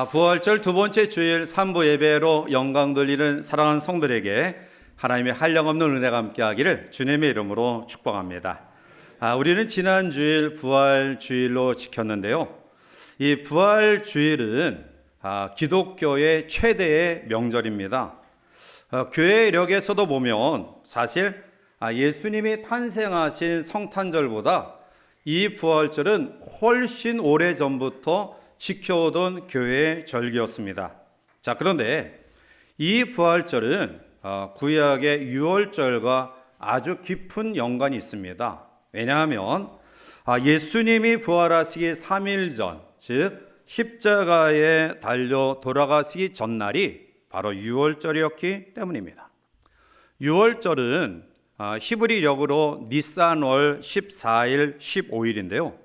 부활절 두 번째 주일 3부 예배로 영광 돌리는 사랑하는 성도들에게 하나님의 한량없는 은혜가 함께하기를 주님의 이름으로 축복합니다. 우리는 지난 주일 부활 주일로 지켰는데요. 이 부활 주일은 기독교의 최대의 명절입니다. 교회력에서도 보면 사실 예수님이 탄생하신 성탄절보다 이 부활절은 훨씬 오래전부터 지켜오던 교회의 절기였습니다. 자, 그런데 이 부활절은 구약의 유월절과 아주 깊은 연관이 있습니다. 왜냐하면 예수님이 부활하시기 3일 전, 즉 십자가에 달려 돌아가시기 전날이 바로 유월절이었기 때문입니다. 유월절은 히브리력으로 니산월 14일, 15일인데요.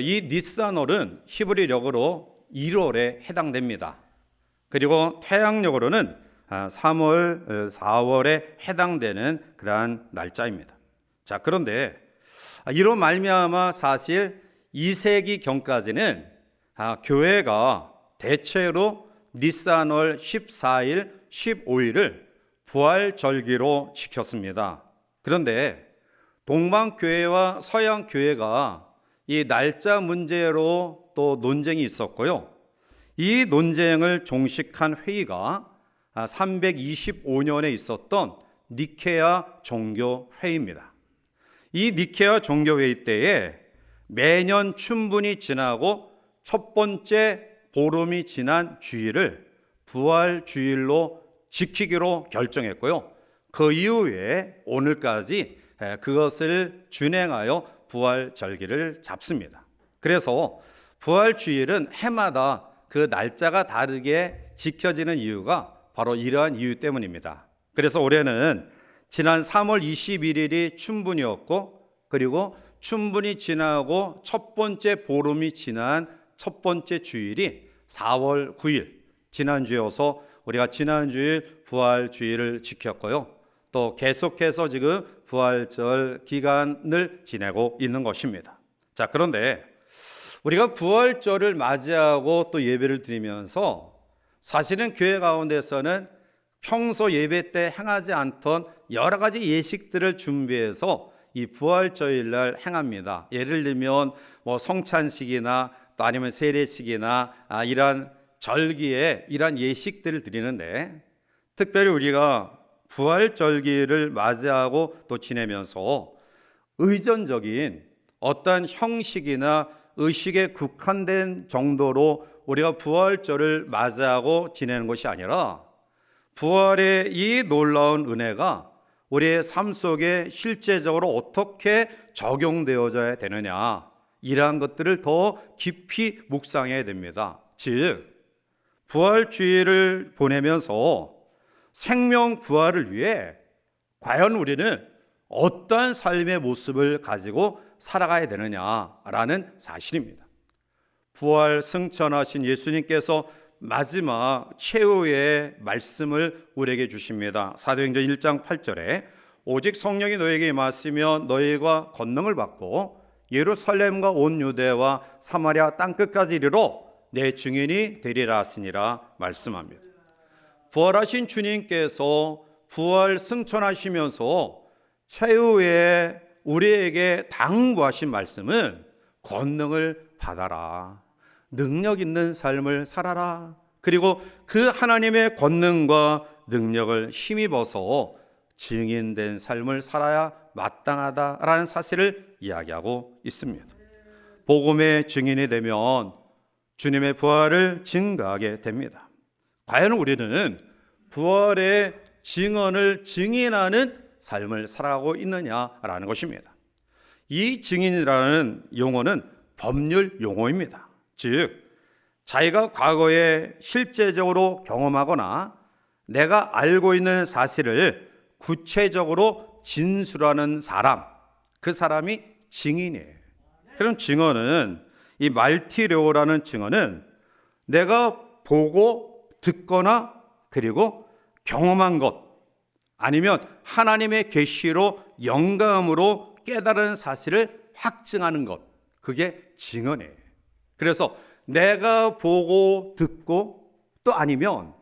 이 니산월은 히브리력으로 1월에 해당됩니다. 그리고 태양력으로는 3월, 4월에 해당되는 그러한 날짜입니다. 자, 그런데 이로 말미암아 사실 2세기 경까지는 교회가 대체로 니산월 14일, 15일을 부활절기로 지켰습니다. 그런데 동방교회와 서양교회가 이 날짜 문제로 또 논쟁이 있었고요. 이 논쟁을 종식한 회의가 325년에 있었던 니케아 종교회의입니다. 이 니케아 종교회의 때에 매년 춘분이 지나고 첫 번째 보름이 지난 주일을 부활주일로 지키기로 결정했고요. 그 이후에 오늘까지 그것을 준행하여 부활절기를 잡습니다. 그래서 부활주일은 해마다 그 날짜가 다르게 지켜지는 이유가 바로 이러한 이유 때문입니다. 그래서 올해는 지난 3월 21일이 춘분이었고, 그리고 춘분이 지나고 첫 번째 보름이 지난 첫 번째 주일이 4월 9일 지난주여서 우리가 지난주일 부활주일을 지켰고요. 또 계속해서 지금 부활절 기간을 지내고 있는 것입니다. 자, 그런데 우리가 부활절을 맞이하고 또 예배를 드리면서 사실은 교회 가운데서는 평소 예배 때 행하지 않던 여러 가지 예식들을 준비해서 이 부활절일 날 행합니다. 예를 들면 성찬식이나 또 아니면 세례식이나 이러한 절기에 이러한 예식들을 드리는데, 특별히 우리가 부활절기를 맞이하고 또 지내면서 의존적인 어떤 형식이나 의식에 국한된 정도로 우리가 부활절을 맞이하고 지내는 것이 아니라 부활의 이 놀라운 은혜가 우리의 삶 속에 실제적으로 어떻게 적용되어져야 되느냐, 이러한 것들을 더 깊이 묵상해야 됩니다. 즉 부활주일을 보내면서 생명 부활을 위해 과연 우리는 어떠한 삶의 모습을 가지고 살아가야 되느냐라는 사실입니다. 부활 승천하신 예수님께서 마지막 최후의 말씀을 우리에게 주십니다. 사도행전 1장 8절에 오직 성령이 너에게 임하시면 너희가 권능을 받고 예루살렘과 온 유대와 사마리아 땅끝까지 이르러 내 증인이 되리라 하시니라 말씀합니다. 부활하신 주님께서 부활 승천하시면서 최후에 우리에게 당부하신 말씀은 권능을 받아라, 능력 있는 삶을 살아라, 그리고 그 하나님의 권능과 능력을 힘입어서 증인된 삶을 살아야 마땅하다라는 사실을 이야기하고 있습니다. 복음의 증인이 되면 주님의 부활을 증거하게 됩니다. 과연 우리는 부활의 증언을 증인하는 삶을 살아가고 있느냐라는 것입니다. 이 증인이라는 용어는 법률 용어입니다. 즉 자기가 과거에 실제적으로 경험하거나 내가 알고 있는 사실을 구체적으로 진술하는 사람, 그 사람이 증인이에요. 그럼 증언은, 이 말티레오라는 증언은 내가 보고 듣거나 그리고 경험한 것, 아니면 하나님의 계시로 영감으로 깨달은 사실을 확증하는 것, 그게 증언이에요. 그래서 내가 보고 듣고 또 아니면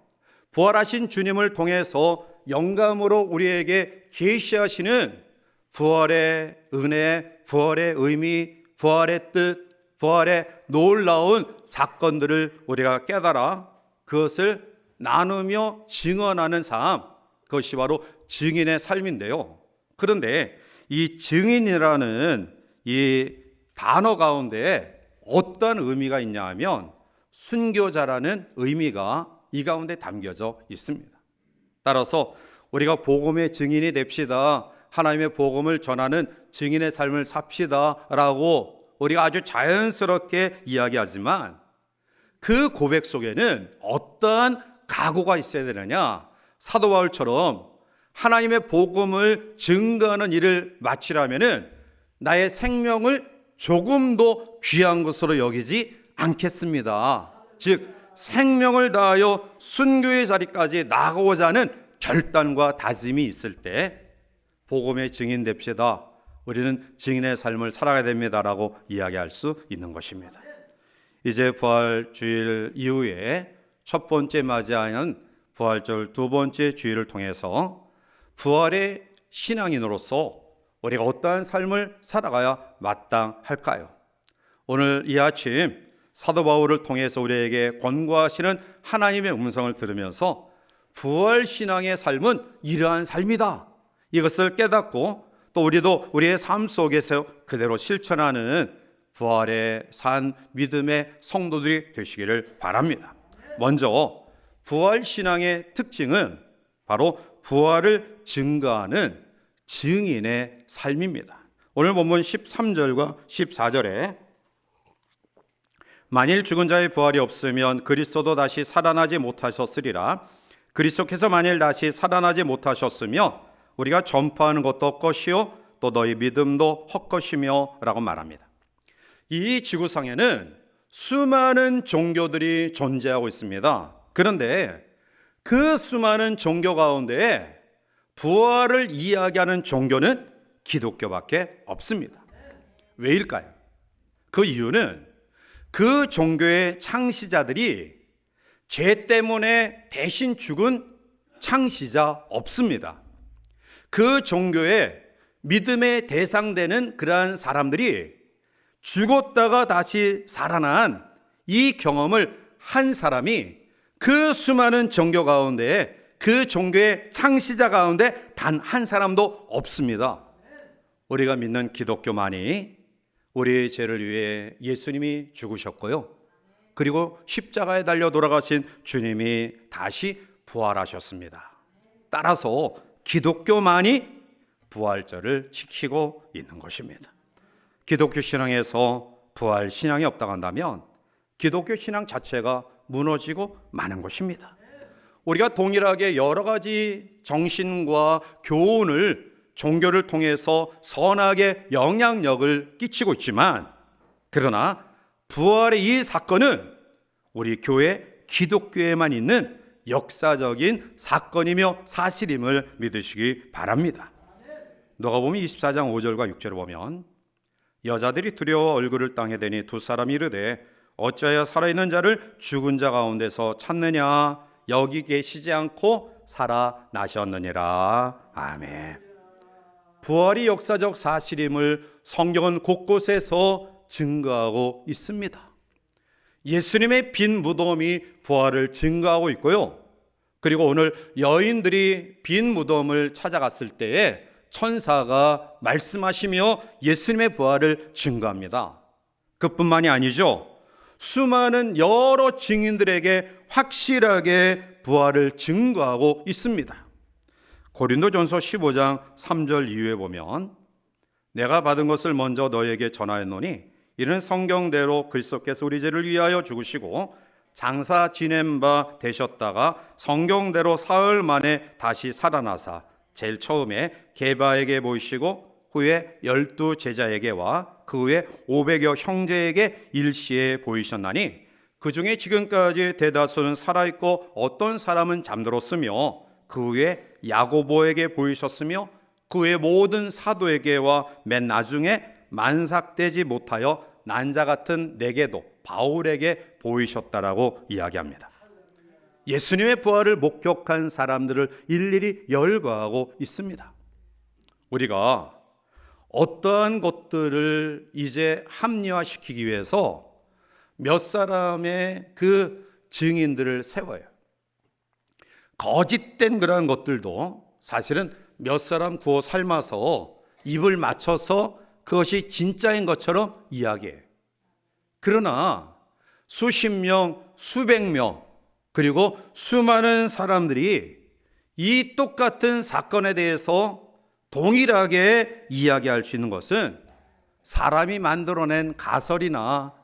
부활하신 주님을 통해서 영감으로 우리에게 계시하시는 부활의 은혜, 부활의 의미, 부활의 뜻, 부활의 놀라운 사건들을 우리가 깨달아 그것을 나누며 증언하는 삶, 그것이 바로 증인의 삶인데요. 그런데 이 증인이라는 이 단어 가운데 어떤 의미가 있냐 하면 순교자라는 의미가 이 가운데 담겨져 있습니다. 따라서 우리가 복음의 증인이 됩시다, 하나님의 복음을 전하는 증인의 삶을 삽시다 라고 우리가 아주 자연스럽게 이야기하지만 그 고백 속에는 어떠한 각오가 있어야 되느냐. 사도 바울처럼 하나님의 복음을 증거하는 일을 마치려면은 나의 생명을 조금도 귀한 것으로 여기지 않겠습니다. 즉 생명을 다하여 순교의 자리까지 나가고자 하는 결단과 다짐이 있을 때 복음의 증인 됩시다, 우리는 증인의 삶을 살아가야 됩니다라고 이야기할 수 있는 것입니다. 이제 부활주일 이후에 첫 번째 맞이하는 부활절 두 번째 주일을 통해서 부활의 신앙인으로서 우리가 어떠한 삶을 살아가야 마땅할까요? 오늘 이 아침 사도 바울을 통해서 우리에게 권고하시는 하나님의 음성을 들으면서 부활신앙의 삶은 이러한 삶이다, 이것을 깨닫고 또 우리도 우리의 삶 속에서 그대로 실천하는 부활의 산 믿음의 성도들이 되시기를 바랍니다. 먼저 부활신앙의 특징은 바로 부활을 증거하는 증인의 삶입니다. 오늘 본문 13절과 14절에 만일 죽은 자의 부활이 없으면 그리스도도 다시 살아나지 못하셨으리라. 그리스도께서 만일 다시 살아나지 못하셨으며 우리가 전파하는 것도 헛것이요 또 너희 믿음도 헛것이며 라고 말합니다. 이 지구상에는 수많은 종교들이 존재하고 있습니다. 그런데 그 수많은 종교 가운데 부활을 이야기하는 종교는 기독교밖에 없습니다. 왜일까요? 그 이유는 그 종교의 창시자들이 죄 때문에 대신 죽은 창시자 없습니다. 그 종교의 믿음의 대상되는 그러한 사람들이 죽었다가 다시 살아난 이 경험을 한 사람이 그 수많은 종교 가운데 그 종교의 창시자 가운데 단 한 사람도 없습니다. 우리가 믿는 기독교만이 우리의 죄를 위해 예수님이 죽으셨고요, 그리고 십자가에 달려 돌아가신 주님이 다시 부활하셨습니다. 따라서 기독교만이 부활절을 지키고 있는 것입니다. 기독교 신앙에서 부활 신앙이 없다고 한다면 기독교 신앙 자체가 무너지고 마는 것입니다. 우리가 동일하게 여러 가지 정신과 교훈을 종교를 통해서 선하게 영향력을 끼치고 있지만, 그러나 부활의 이 사건은 우리 교회 기독교에만 있는 역사적인 사건이며 사실임을 믿으시기 바랍니다. 누가복음 24장 5절과 6절을 보면 여자들이 두려워 얼굴을 땅에 대니 두 사람이 이르되 어찌하여 살아있는 자를 죽은 자 가운데서 찾느냐, 여기 계시지 않고 살아나셨느니라. 아멘. 부활이 역사적 사실임을 성경은 곳곳에서 증거하고 있습니다. 예수님의 빈 무덤이 부활을 증거하고 있고요, 그리고 오늘 여인들이 빈 무덤을 찾아갔을 때에 천사가 말씀하시며 예수님의 부활을 증거합니다. 그뿐만이 아니죠. 수많은 여러 증인들에게 확실하게 부활을 증거하고 있습니다. 고린도전서 15장 3절 이후에 보면 내가 받은 것을 먼저 너에게 전하였노니 이는 성경대로 그리스도께서 우리 죄를 위하여 죽으시고 장사 지낸 바 되셨다가 성경대로 사흘 만에 다시 살아나사 제일 처음에 게바에게 보이시고 후에 12 제자에게와 그 후에 500여 형제에게 일시에 보이셨나니 그 중에 지금까지 대다수는 살아있고 어떤 사람은 잠들었으며 그 후에 야고보에게 보이셨으며 그 후에 모든 사도에게와 맨 나중에 만삭되지 못하여 난자 같은 내게도 바울에게 보이셨다라고 이야기합니다. 예수님의 부활을 목격한 사람들을 일일이 열거하고 있습니다. 우리가 어떠한 것들을 이제 합리화시키기 위해서 몇 사람의 그 증인들을 세워요. 거짓된 그러한 것들도 사실은 몇 사람 구워 삶아서 입을 맞춰서 그것이 진짜인 것처럼 이야기해요. 그러나 수십 명, 수백 명, 그리고 수많은 사람들이 이 똑같은 사건에 대해서 동일하게 이야기할 수 있는 것은 사람이 만들어낸 가설이나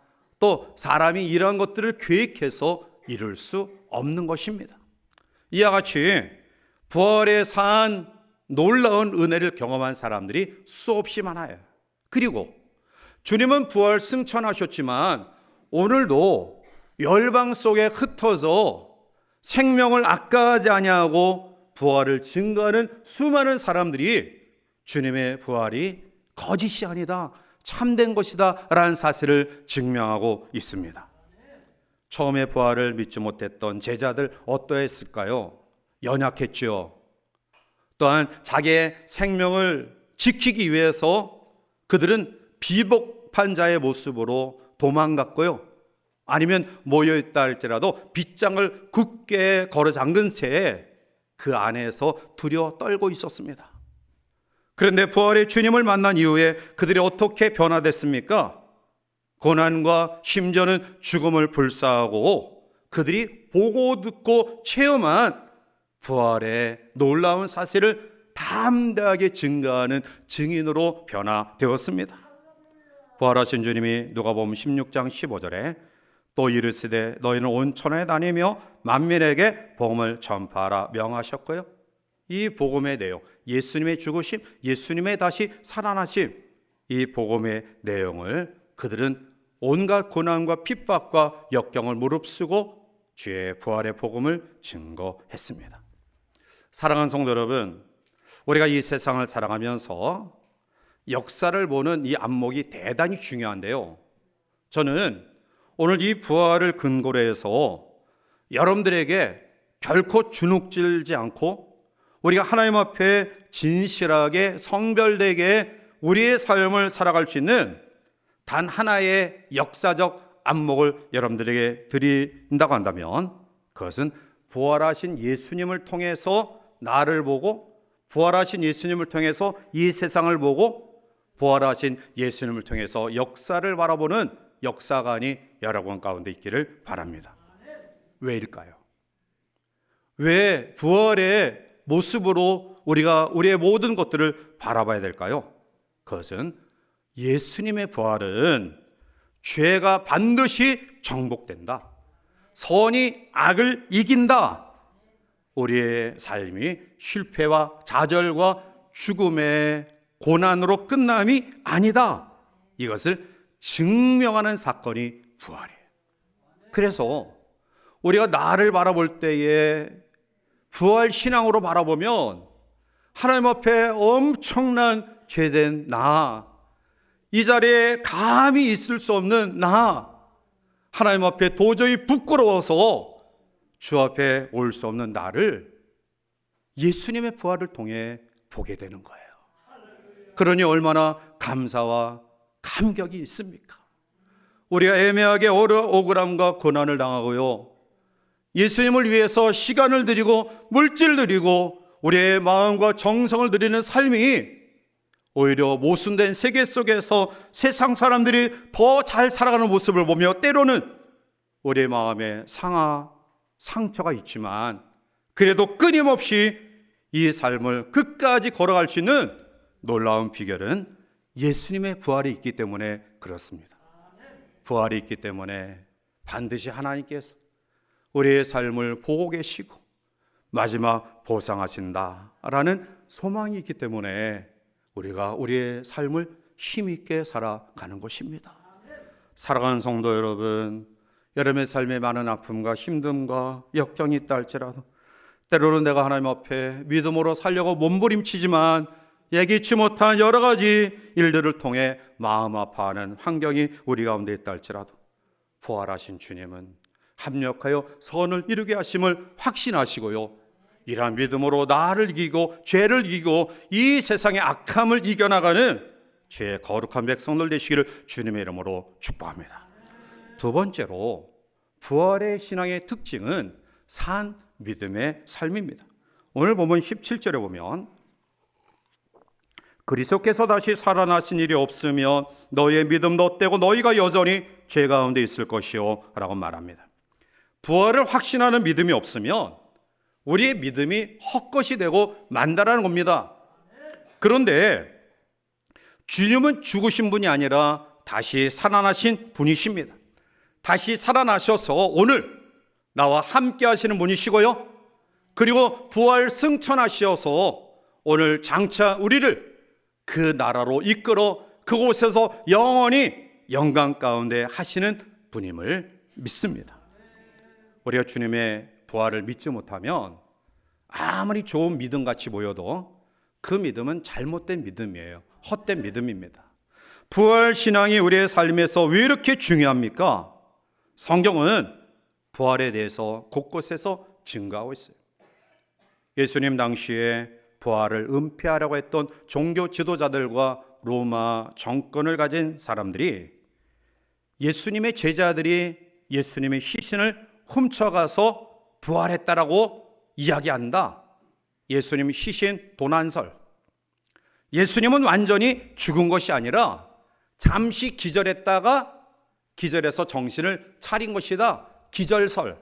또 사람이 이러한 것들을 계획해서 이룰 수 없는 것입니다. 이와 같이 부활의 산 놀라운 은혜를 경험한 사람들이 수없이 많아요. 그리고 주님은 부활 승천하셨지만 오늘도 열방 속에 흩어져 생명을 아까워하지 아니하고 부활을 증거하는 수많은 사람들이 주님의 부활이 거짓이 아니다, 참된 것이다 라는 사실을 증명하고 있습니다. 처음에 부활을 믿지 못했던 제자들 어떠했을까요? 연약했죠. 또한 자기의 생명을 지키기 위해서 그들은 비복한 자의 모습으로 도망갔고요. 아니면 모여있다 할지라도 빗장을 굳게 걸어 잠근 채 그 안에서 두려워 떨고 있었습니다. 그런데 부활의 주님을 만난 이후에 그들이 어떻게 변화됐습니까? 고난과 심지어는 죽음을 불사하고 그들이 보고 듣고 체험한 부활의 놀라운 사실을 담대하게 증거하는 증인으로 변화되었습니다. 부활하신 주님이 누가복음 16장 15절에 또 이르시되 너희는 온 천하에 다니며 만민에게 복음을 전파하라 명하셨고요. 이 복음의 내용, 예수님의 죽으심, 예수님의 다시 살아나심, 이 복음의 내용을 그들은 온갖 고난과 핍박과 역경을 무릅쓰고 주의 부활의 복음을 증거했습니다. 사랑하는 성도 여러분, 우리가 이 세상을 살아가면서 역사를 보는 이 안목이 대단히 중요한데요. 저는 오늘 이 부활을 근거로 해서 여러분들에게 결코 주눅들지 않고 우리가 하나님 앞에 진실하게 성별되게 우리의 삶을 살아갈 수 있는 단 하나의 역사적 안목을 여러분들에게 드린다고 한다면 그것은 부활하신 예수님을 통해서 나를 보고 부활하신 예수님을 통해서 이 세상을 보고 부활하신 예수님을 통해서 역사를 바라보는 역사관이 여러분 가운데 있기를 바랍니다. 왜일까요? 왜 부활의 모습으로 우리가 우리의 모든 것들을 바라봐야 될까요? 그것은 예수님의 부활은 죄가 반드시 정복된다. 선이 악을 이긴다. 우리의 삶이 실패와 좌절과 죽음의 고난으로 끝남이 아니다. 이것을 증명하는 사건이 부활이에요. 그래서 우리가 나를 바라볼 때에 부활 신앙으로 바라보면 하나님 앞에 엄청난 죄된 나, 이 자리에 감히 있을 수 없는 나, 하나님 앞에 도저히 부끄러워서 주 앞에 올 수 없는 나를 예수님의 부활을 통해 보게 되는 거예요. 그러니 얼마나 감사와 감격이 있습니까? 우리가 애매하게 억울함과 고난을 당하고요, 예수님을 위해서 시간을 드리고 물질 드리고 우리의 마음과 정성을 드리는 삶이 오히려 모순된 세계 속에서 세상 사람들이 더 잘 살아가는 모습을 보며 때로는 우리의 마음에 상처가 있지만 그래도 끊임없이 이 삶을 끝까지 걸어갈 수 있는 놀라운 비결은 예수님의 부활이 있기 때문에 그렇습니다. 부활이 있기 때문에 반드시 하나님께서 우리의 삶을 보고 계시고 마지막 보상하신다라는 소망이 있기 때문에 우리가 우리의 삶을 힘있게 살아가는 것입니다. 사랑하는 성도 여러분, 여러분의 삶에 많은 아픔과 힘듦과 역경이 있다 할지라도 때로는 내가 하나님 앞에 믿음으로 살려고 몸부림치지만 예기치 못한 여러 가지 일들을 통해 마음 아파하는 환경이 우리 가운데 있다 할지라도 부활하신 주님은 합력하여 선을 이루게 하심을 확신하시고요, 이러한 믿음으로 나를 이기고 죄를 이기고 이 세상의 악함을 이겨나가는 죄의 거룩한 백성들 되시기를 주님의 이름으로 축복합니다. 두 번째로 부활의 신앙의 특징은 산 믿음의 삶입니다. 오늘 본문 17절에 보면 그리스도께서 다시 살아나신 일이 없으면 너희의 믿음도 헛되고 너희가 여전히 죄 가운데 있을 것이요 라고 말합니다. 부활을 확신하는 믿음이 없으면 우리의 믿음이 헛것이 되고 만다라는 겁니다. 그런데 주님은 죽으신 분이 아니라 다시 살아나신 분이십니다. 다시 살아나셔서 오늘 나와 함께 하시는 분이시고요, 그리고 부활 승천하셔서 오늘 장차 우리를 그 나라로 이끌어 그곳에서 영원히 영광 가운데 하시는 분임을 믿습니다. 우리가 주님의 부활을 믿지 못하면 아무리 좋은 믿음같이 보여도 그 믿음은 잘못된 믿음이에요. 헛된 믿음입니다. 부활 신앙이 우리의 삶에서 왜 이렇게 중요합니까? 성경은 부활에 대해서 곳곳에서 증거하고 있어요. 예수님 당시에 부활을 은폐하려고 했던 종교 지도자들과 로마 정권을 가진 사람들이 예수님의 제자들이 예수님의 시신을 훔쳐가서 부활했다라고 이야기한다. 예수님 시신 도난설. 예수님은 완전히 죽은 것이 아니라 잠시 기절했다가 기절해서 정신을 차린 것이다. 기절설.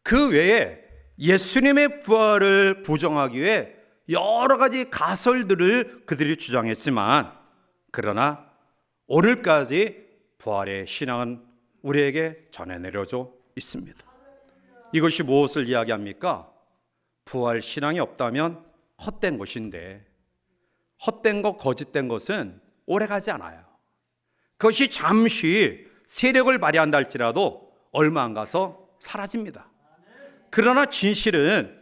그 외에 예수님의 부활을 부정하기 위해 여러 가지 가설들을 그들이 주장했지만, 그러나 오늘까지 부활의 신앙은 우리에게 전해 내려져 있습니다. 이것이 무엇을 이야기합니까? 부활 신앙이 없다면 헛된 것인데, 헛된 것, 거짓된 것은 오래가지 않아요. 그것이 잠시 세력을 발휘한다 할지라도 얼마 안 가서 사라집니다. 그러나 진실은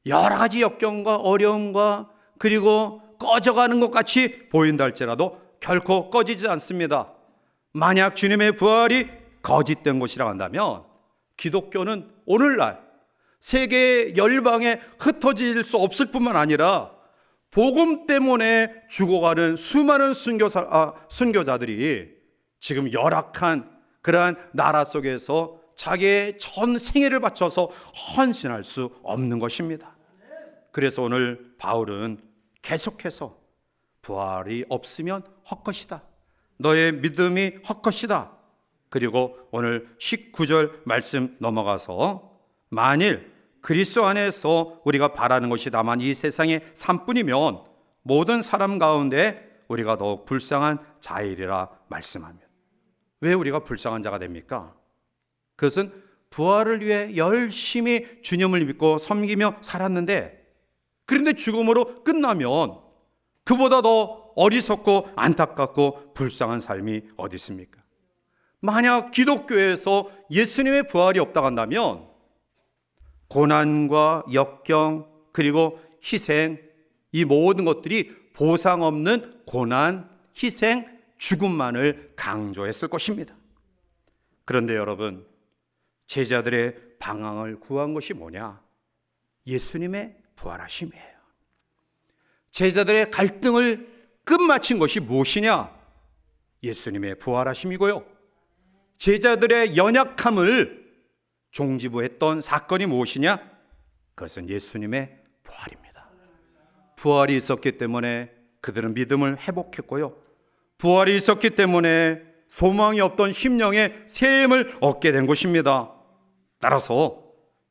여러 가지 역경과 어려움과 그리고 꺼져가는 것 같이 보인다 할지라도 결코 꺼지지 않습니다. 만약 주님의 부활이 거짓된 것이라 한다면 기독교는 오늘날 세계 열방에 흩어질 수 없을 뿐만 아니라 복음 때문에 죽어가는 수많은 순교자들이 지금 열악한 그러한 나라 속에서 자기의 전 생애를 바쳐서 헌신할 수 없는 것입니다. 그래서 오늘 바울은 계속해서 부활이 없으면 헛것이다. 너의 믿음이 헛것이다. 그리고 오늘 19절 말씀 넘어가서 만일 그리스도 안에서 우리가 바라는 것이 다만 이 세상의 삶뿐이면 모든 사람 가운데 우리가 더욱 불쌍한 자이리라 말씀합니다. 왜 우리가 불쌍한 자가 됩니까? 그것은 부활을 위해 열심히 주님을 믿고 섬기며 살았는데, 그런데 죽음으로 끝나면 그보다 더 어리석고 안타깝고 불쌍한 삶이 어디 있습니까? 만약 기독교에서 예수님의 부활이 없다고 한다면 고난과 역경 그리고 희생, 이 모든 것들이 보상 없는 고난, 희생, 죽음만을 강조했을 것입니다. 그런데 여러분, 제자들의 방황을 구한 것이 뭐냐? 예수님의 부활하심이에요. 제자들의 갈등을 끝마친 것이 무엇이냐? 예수님의 부활하심이고요. 제자들의 연약함을 종지부했던 사건이 무엇이냐? 그것은 예수님의 부활입니다. 부활이 있었기 때문에 그들은 믿음을 회복했고요, 부활이 있었기 때문에 소망이 없던 심령의 새 힘을 얻게 된 것입니다. 따라서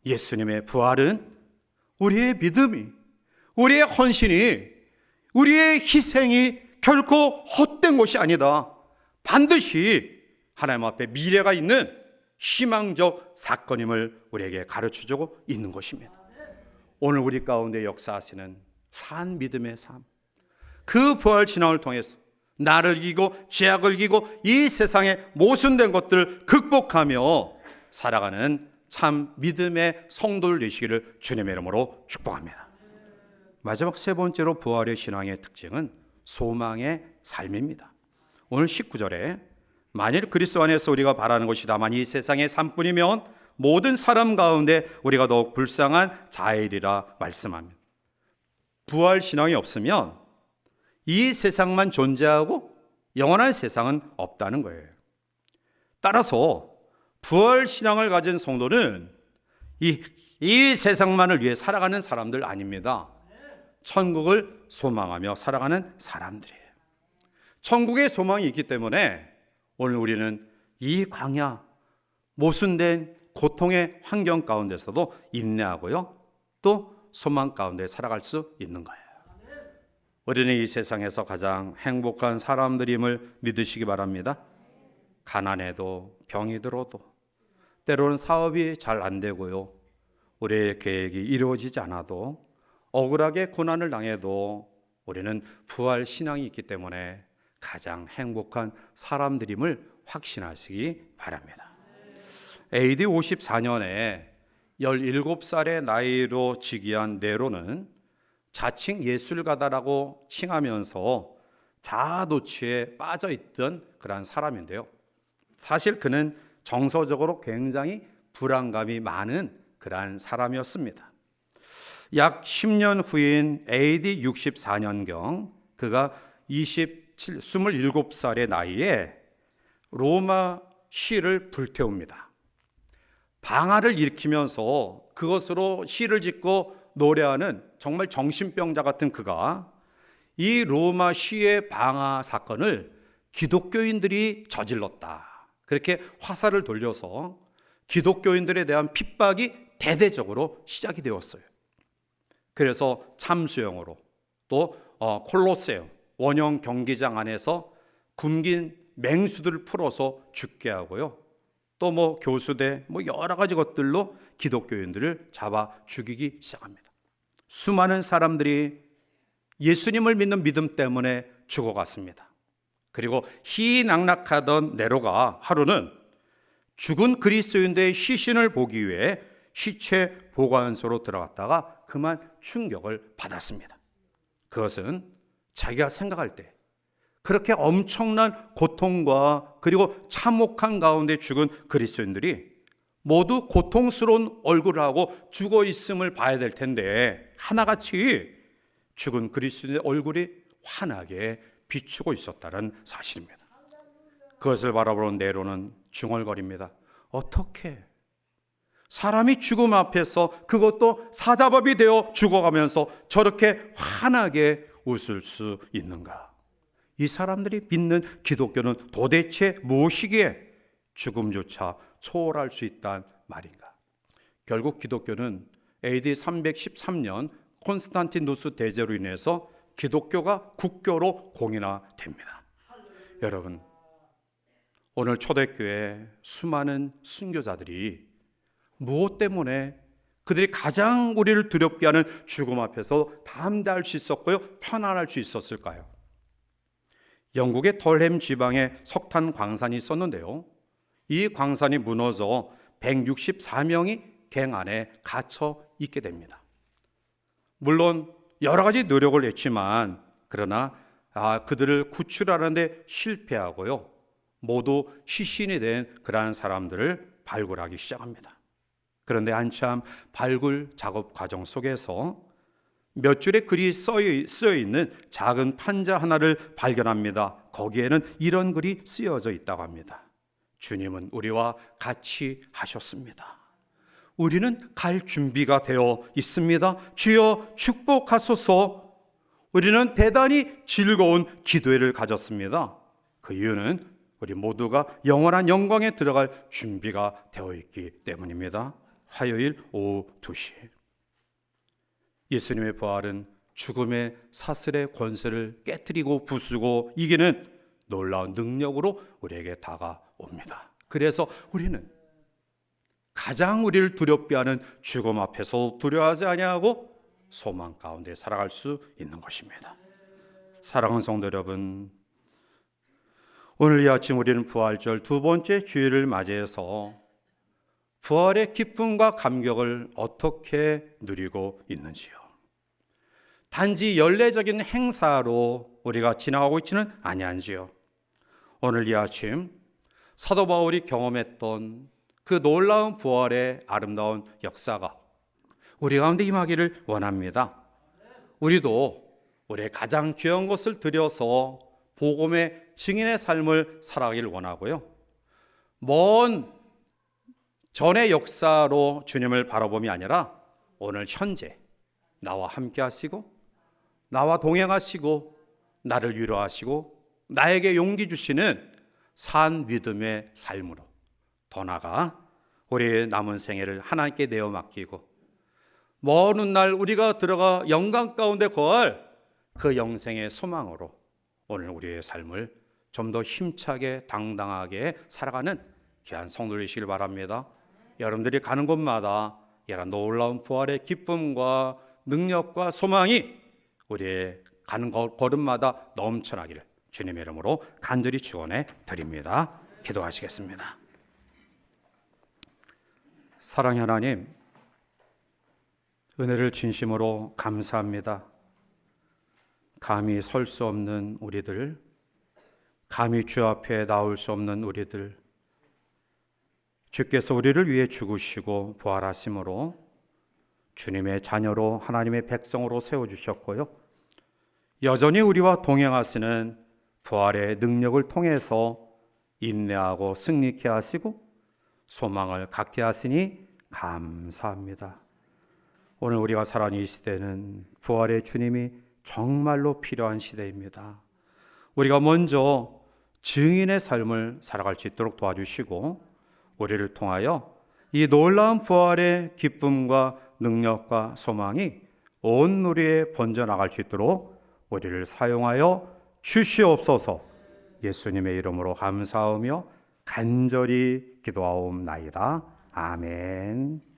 예수님의 부활은 우리의 믿음이, 우리의 헌신이, 우리의 희생이 결코 헛된 것이 아니다. 반드시 하나님 앞에 미래가 있는 희망적 사건임을 우리에게 가르쳐주고 있는 것입니다. 오늘 우리 가운데 역사하시는 산 믿음의 삶, 그 부활 신앙을 통해서 나를 이기고 죄악을 이기고 이 세상의 모순된 것들을 극복하며 살아가는 참 믿음의 성도를 되시기를 주님의 이름으로 축복합니다. 마지막 세 번째로 부활의 신앙의 특징은 소망의 삶입니다. 오늘 19절에 만일 그리스도 안에서 우리가 바라는 것이 다만 이 세상의 삶뿐이면 모든 사람 가운데 우리가 더욱 불쌍한 자일이라 말씀합니다. 부활 신앙이 없으면 이 세상만 존재하고 영원한 세상은 없다는 거예요. 따라서 부활 신앙을 가진 성도는 이 세상만을 위해 살아가는 사람들 아닙니다. 천국을 소망하며 살아가는 사람들이에요. 천국의 소망이 있기 때문에 오늘 우리는 이 광야, 모순된 고통의 환경 가운데서도 인내하고요, 또 소망 가운데 살아갈 수 있는 거예요. 우리는 이 세상에서 가장 행복한 사람들임을 믿으시기 바랍니다. 가난해도 병이 들어도 때로는 사업이 잘 안 되고요, 우리의 계획이 이루어지지 않아도 억울하게 고난을 당해도 우리는 부활 신앙이 있기 때문에 가장 행복한 사람들임을 확신하시기 바랍니다. AD 54년에 17살의 나이로 즉위한 네로는 자칭 예술가다라고 칭하면서 자아도취에 빠져있던 그런 사람인데요, 사실 그는 정서적으로 굉장히 불안감이 많은 그러한 사람이었습니다. 약 10년 후인 AD 64년경 그가 27살의 나이에 로마 시를 불태웁니다. 방화를 일으키면서 그것으로 시를 짓고 노래하는 정말 정신병자 같은 그가 이 로마 시의 방화 사건을 기독교인들이 저질렀다, 그렇게 화살을 돌려서 기독교인들에 대한 핍박이 대대적으로 시작이 되었어요. 그래서 참수형으로 또 콜로세움 원형 경기장 안에서 굶긴 맹수들을 풀어서 죽게 하고요, 또 교수대 여러 가지 것들로 기독교인들을 잡아 죽이기 시작합니다. 수많은 사람들이 예수님을 믿는 믿음 때문에 죽어갔습니다. 그리고 희낙낙하던 네로가 하루는 죽은 그리스도인들의 시신을 보기 위해 시체 보관소로 들어갔다가 그만 충격을 받았습니다. 그것은 자기가 생각할 때 그렇게 엄청난 고통과 그리고 참혹한 가운데 죽은 그리스도인들이 모두 고통스러운 얼굴을 하고 죽어 있음을 봐야 될 텐데 하나같이 죽은 그리스도인의 얼굴이 환하게 비추고 있었다는 사실입니다. 그것을 바라보는 네로는 중얼거립니다. 어떻게 사람이 죽음 앞에서, 그것도 사자밥이 되어 죽어가면서 저렇게 환하게 웃을 수 있는가? 이 사람들이 믿는 기독교는 도대체 무엇이기에 죽음조차 초월할 수 있단 말인가? 결국 기독교는 AD 313년 콘스탄티누스 대제로 인해서 기독교가 국교로 공인화됩니다. 여러분, 오늘 초대교회 수많은 순교자들이 무엇 때문에 그들이 가장 우리를 두렵게 하는 죽음 앞에서 담대할 수 있었고요, 편안할 수 있었을까요? 영국의 덜햄 지방에 석탄 광산이 있었는데요, 이 광산이 무너져 164명이 갱 안에 갇혀 있게 됩니다. 물론 여러 가지 노력을 했지만 그러나 그들을 구출하는 데 실패하고요, 모두 시신이 된 그러한 사람들을 발굴하기 시작합니다. 그런데 한참 발굴 작업 과정 속에서 몇 줄의 글이 쓰여 있는 작은 판자 하나를 발견합니다. 거기에는 이런 글이 쓰여져 있다고 합니다. 주님은 우리와 같이 하셨습니다. 우리는 갈 준비가 되어 있습니다. 주여 축복하소서. 우리는 대단히 즐거운 기도회를 가졌습니다. 그 이유는 우리 모두가 영원한 영광에 들어갈 준비가 되어 있기 때문입니다. 화요일 오후 2시. 예수님의 부활은 죽음의 사슬의 권세를 깨뜨리고 부수고 이기는 놀라운 능력으로 우리에게 다가옵니다. 그래서 우리는 가장 우리를 두렵게 하는 죽음 앞에서 두려워하지 아니하고 소망 가운데 살아갈 수 있는 것입니다. 사랑하는 성도 여러분, 오늘 이 아침 우리는 부활절 두 번째 주일을 맞이해서 부활의 기쁨과 감격을 어떻게 누리고 있는지요? 단지 연례적인 행사로 우리가 지나가고 있지는 아니한지요? 오늘 이 아침 사도 바울이 경험했던 그 놀라운 부활의 아름다운 역사가 우리 가운데 임하기를 원합니다. 우리도 우리의 가장 귀한 것을 들여서 복음의 증인의 삶을 살아가기를 원하고요. 먼 전의 역사로 주님을 바라봄이 아니라 오늘 현재 나와 함께 하시고 나와 동행하시고 나를 위로하시고 나에게 용기 주시는 산 믿음의 삶으로 더 나아가 우리의 남은 생애를 하나님께 내어 맡기고 먼 훗날 우리가 들어가 영광 가운데 거할 그 영생의 소망으로 오늘 우리의 삶을 좀 더 힘차게 당당하게 살아가는 귀한 성도이시길 바랍니다. 여러분들이 가는 곳마다 이런 놀라운 부활의 기쁨과 능력과 소망이 우리의 가는 걸음마다 넘쳐나기를 주님의 이름으로 간절히 축원해 드립니다. 기도하시겠습니다. 사랑의 하나님, 은혜를 진심으로 감사합니다. 감히 설 수 없는 우리들, 감히 주 앞에 나올 수 없는 우리들, 주께서 우리를 위해 죽으시고 부활하심으로 주님의 자녀로 하나님의 백성으로 세워주셨고요. 여전히 우리와 동행하시는 부활의 능력을 통해서 인내하고 승리케 하시고 소망을 갖게 하시니 감사합니다. 오늘 우리가 살아가는 이 시대는 부활의 주님이 정말로 필요한 시대입니다. 우리가 먼저 증인의 삶을 살아갈 수 있도록 도와주시고 우리를 통하여 이 놀라운 부활의 기쁨과 능력과 소망이 온 우리에 번져나갈 수 있도록 우리를 사용하여 주시옵소서. 예수님의 이름으로 감사하며 간절히 기도하옵나이다. 아멘.